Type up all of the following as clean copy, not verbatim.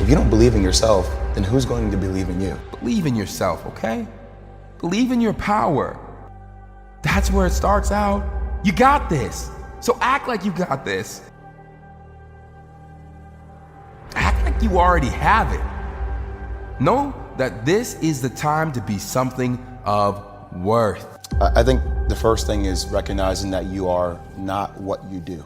If you don't believe in yourself, then who's going to believe in you? Believe in yourself, okay? Believe in your power. That's where it starts out. You got this. So act like you got this. Act like you already have it. Know that this is the time to be something of worth. I think the first thing is recognizing that you are not what you do.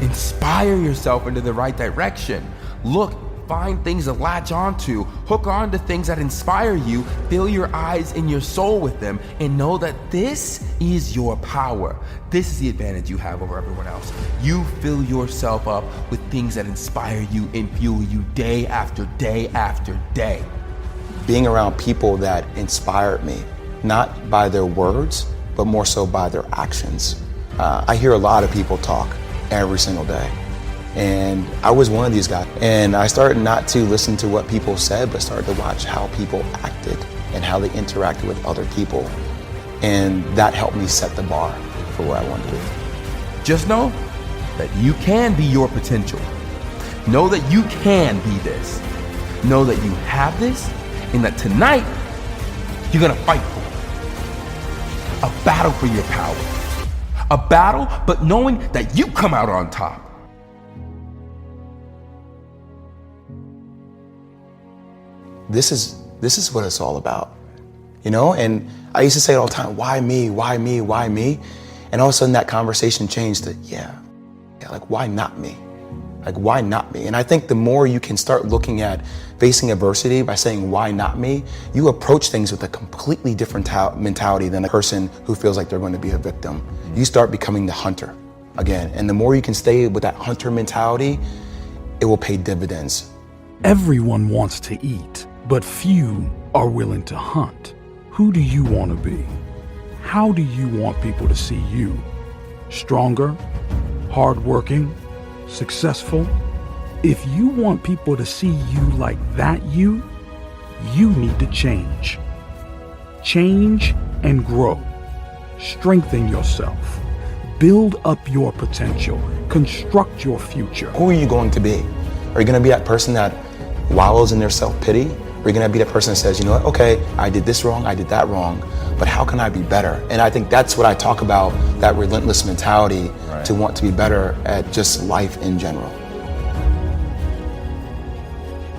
Inspire yourself into the right direction. Look, find things to latch onto. Hook on to things that inspire you. Fill your eyes and your soul with them, and know that this is your power. This is the advantage you have over everyone else. You fill yourself up with things that inspire you and fuel you day after day after day. Being around people that inspired me, not by their words, but more so by their actions. I hear a lot of people talk every single day. And I was one of these guys. And I started not to listen to what people said, but started to watch how people acted and how they interacted with other people. And that helped me set the bar for where I wanted to be. Just know that you can be your potential. Know that you can be this. Know that you have this, and that tonight, you're gonna fight for it. A battle for your power. A battle, but knowing that you come out on top. This is what it's all about, you know? And I used to say it all the time, why me, why me, why me? And all of a sudden that conversation changed to, yeah, like why not me? Like why not me? And I think the more you can start looking at facing adversity by saying, why not me? You approach things with a completely different mentality than a person who feels like they're going to be a victim. You start becoming the hunter again. And the more you can stay with that hunter mentality, it will pay dividends. Everyone wants to eat, but few are willing to hunt. Who do you want to be? How do you want people to see you? Stronger, hardworking, successful? If you want people to see you like that you need to change. Change and grow. Strengthen yourself. Build up your potential. Construct your future. Who are you going to be? Are you going to be that person that wallows in their self-pity? Or are you going to be that person that says, you know what, okay, I did this wrong, I did that wrong, but how can I be better? And I think that's what I talk about, that relentless mentality, right, to want to be better at just life in general.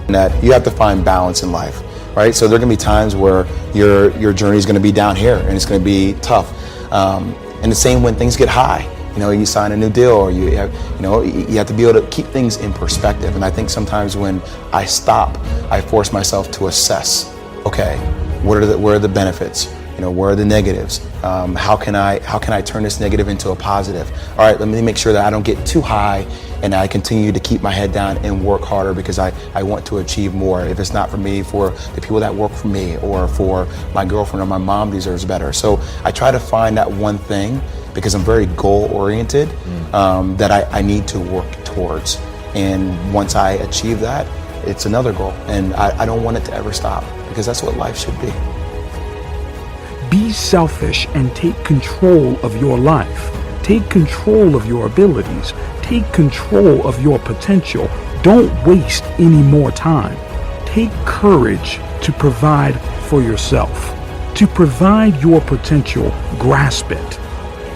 And that you have to find balance in life, right? So there are going to be times where your journey is going to be down here and it's going to be tough. And the same when things get high. You know, you sign a new deal, or you have to be able to keep things in perspective. And I think sometimes when I stop, I force myself to assess, okay, what are the benefits? You know, where are the negatives? How can I turn this negative into a positive? All right, let me make sure that I don't get too high and I continue to keep my head down and work harder because I want to achieve more. If it's not for me, for the people that work for me, or for my girlfriend or my mom deserves better. So I try to find that one thing, because I'm very goal-oriented, that I need to work towards. And once I achieve that, it's another goal. And I don't want it to ever stop, because that's what life should be. Be selfish and take control of your life. Take control of your abilities. Take control of your potential. Don't waste any more time. Take courage to provide for yourself. To provide your potential, grasp it.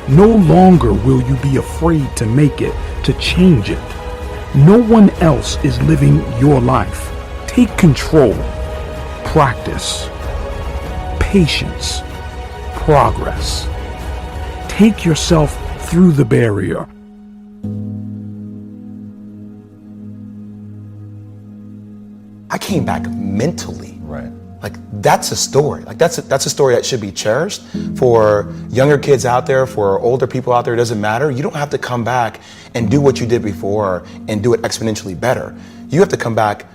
No longer will you be afraid to make it, to change it. No one else is living your life. Take control. Practice. Patience. Progress. Take yourself through the barrier. I came back mentally. Right. Like that's a story. Like that's a story that should be cherished for younger kids out there, for older people out there. It doesn't matter. You don't have to come back and do what you did before and do it exponentially better. You have to come back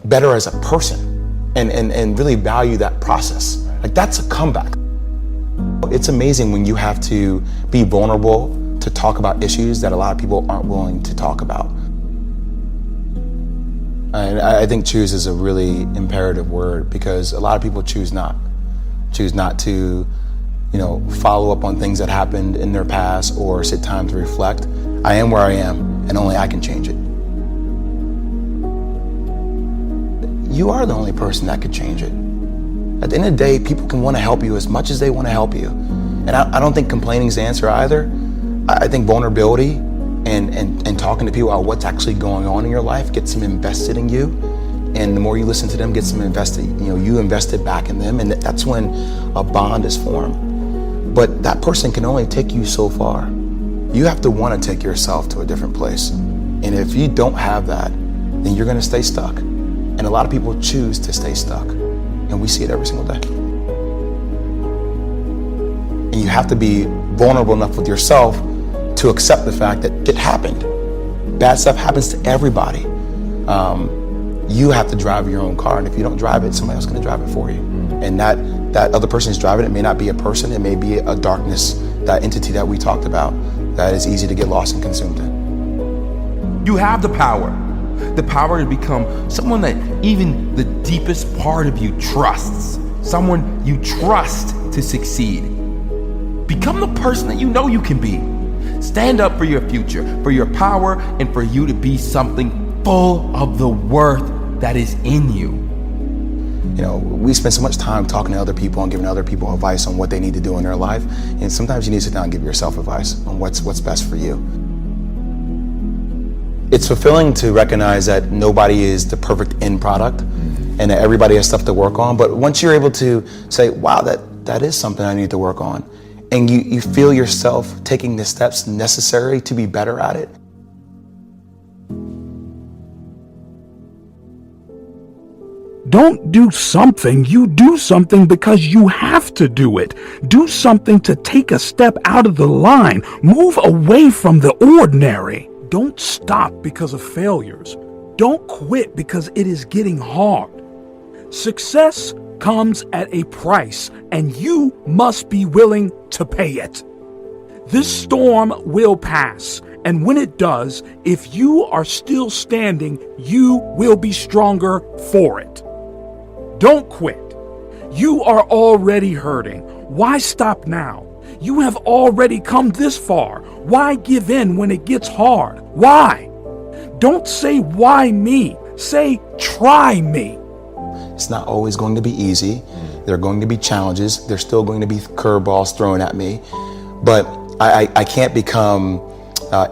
better as a person and really value that process. Like that's a comeback. It's amazing when you have to be vulnerable to talk about issues that a lot of people aren't willing to talk about. And I think choose is a really imperative word, because a lot of people choose not to, follow up on things that happened in their past or sit time to reflect. I am where I am, and only I can change it. you are the only person that could change it. At the end of the day, people can want to help you as much as they want to help you. And I don't think complaining is the answer either. I think vulnerability and talking to people about what's actually going on in your life gets them invested in you. And the more you listen to them, gets them invested, you invested back in them, and that's when a bond is formed. But that person can only take you so far. You have to want to take yourself to a different place. And if you don't have that, then you're going to stay stuck. And a lot of people choose to stay stuck. And we see it every single day. And you have to be vulnerable enough with yourself to accept the fact that it happened. Bad stuff happens to everybody. You have to drive your own car, and if you don't drive it, somebody else is going to drive it for you. And that other person who's driving it may not be a person, it may be a darkness, that entity that we talked about, that is easy to get lost and consumed in. You have the power to become someone that even the deepest part of you trusts, someone you trust to succeed. Become the person that you know you can be. Stand up for your future, for your power, and for you to be something full of the worth that is in you. We spend so much time talking to other people and giving other people advice on what they need to do in their life. And sometimes you need to sit down and give yourself advice on what's best for you. It's fulfilling to recognize that nobody is the perfect end product and that everybody has stuff to work on. But once you're able to say, wow, that is something I need to work on, and you feel yourself taking the steps necessary to be better at it. Don't do something, you do something because you have to do it. Do something to take a step out of the line. Move away from the ordinary. Don't stop because of failures. Don't quit because it is getting hard. Success comes at a price, and you must be willing to pay it. This storm will pass, and when it does, if you are still standing, you will be stronger for it. Don't quit. You are already hurting. Why stop now? You have already come this far. Why give in when it gets hard? Why? Don't say, why me? Say, try me. It's not always going to be easy. There are going to be challenges. There's still going to be curveballs thrown at me. But I can't become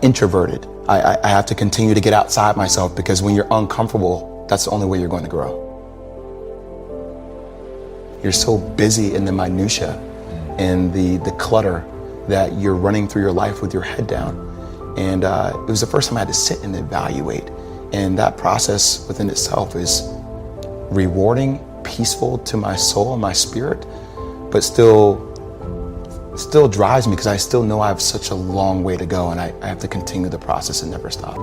introverted. I have to continue to get outside myself, because when you're uncomfortable, that's the only way you're going to grow. You're so busy in the minutia and the clutter that you're running through your life with your head down. And it was the first time I had to sit and evaluate. And that process within itself is rewarding, peaceful to my soul and my spirit, but still drives me, because I still know I have such a long way to go, and I have to continue the process and never stop.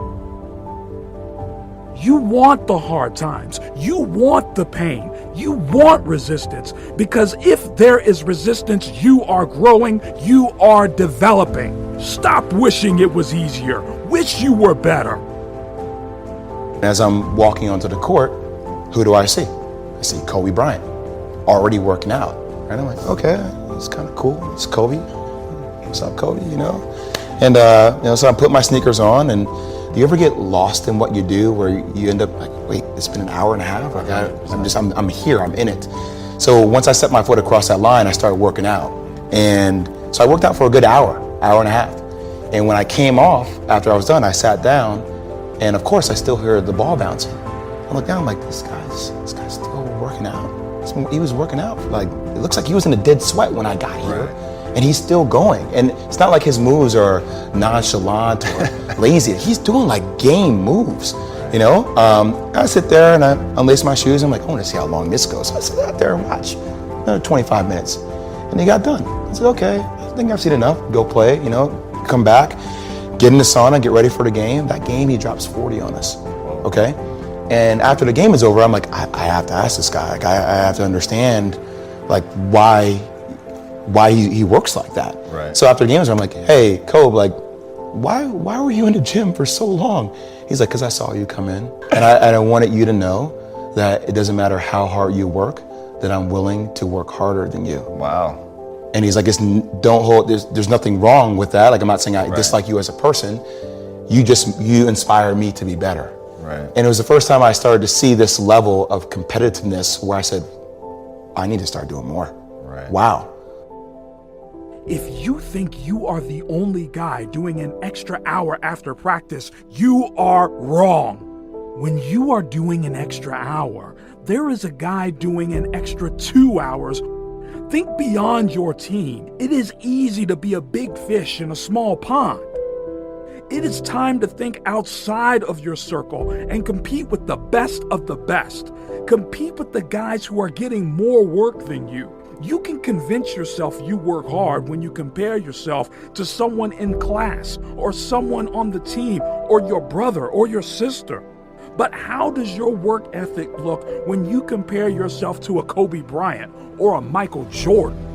You want the hard times. You want the pain. You want resistance, because if there is resistance, you are growing, you are developing. Stop wishing it was easier. Wish you were better. As I'm walking onto the court, who do I see? I see Kobe Bryant, already working out. And I'm like, okay, it's kind of cool. It's Kobe. What's up, Kobe? And so I put my sneakers on, and do you ever get lost in what you do, where you end up like, wait, it's been an hour and a half? I'm here, I'm in it. So once I set my foot across that line, I started working out. And so I worked out for a good hour and a half. And when I came off, after I was done, I sat down, and of course I still hear the ball bouncing. I look down, I'm like, this guy's still working out. He was working out, like, it looks like he was in a dead sweat when I got here. Right. And he's still going. And it's not like his moves are nonchalant or lazy. He's doing like game moves, I sit there and I unlace my shoes. I'm like, I want to see how long this goes. So I sit out there and watch another 25 minutes. And he got done. I said, okay, I think I've seen enough. Go play, come back, get in the sauna, get ready for the game. That game, he drops 40 on us, okay? And after the game is over, I'm like, I have to ask this guy. Like, I have to understand, like, why he works like that. Right. So after the game is over, I'm like, hey, Kobe, like, why were you in the gym for so long? He's like, because I saw you come in. And I wanted you to know that it doesn't matter how hard you work, that I'm willing to work harder than you. Wow. And he's like, there's nothing wrong with that. Like, I'm not saying I dislike you as a person. You inspire me to be better. Right. And it was the first time I started to see this level of competitiveness where I said, I need to start doing more. Right. Wow. If you think you are the only guy doing an extra hour after practice, you are wrong. When you are doing an extra hour, there is a guy doing an extra 2 hours. Think beyond your team. It is easy to be a big fish in a small pond. It is time to think outside of your circle and compete with the best of the best. Compete with the guys who are getting more work than you. You can convince yourself you work hard when you compare yourself to someone in class or someone on the team or your brother or your sister. But how does your work ethic look when you compare yourself to a Kobe Bryant or a Michael Jordan?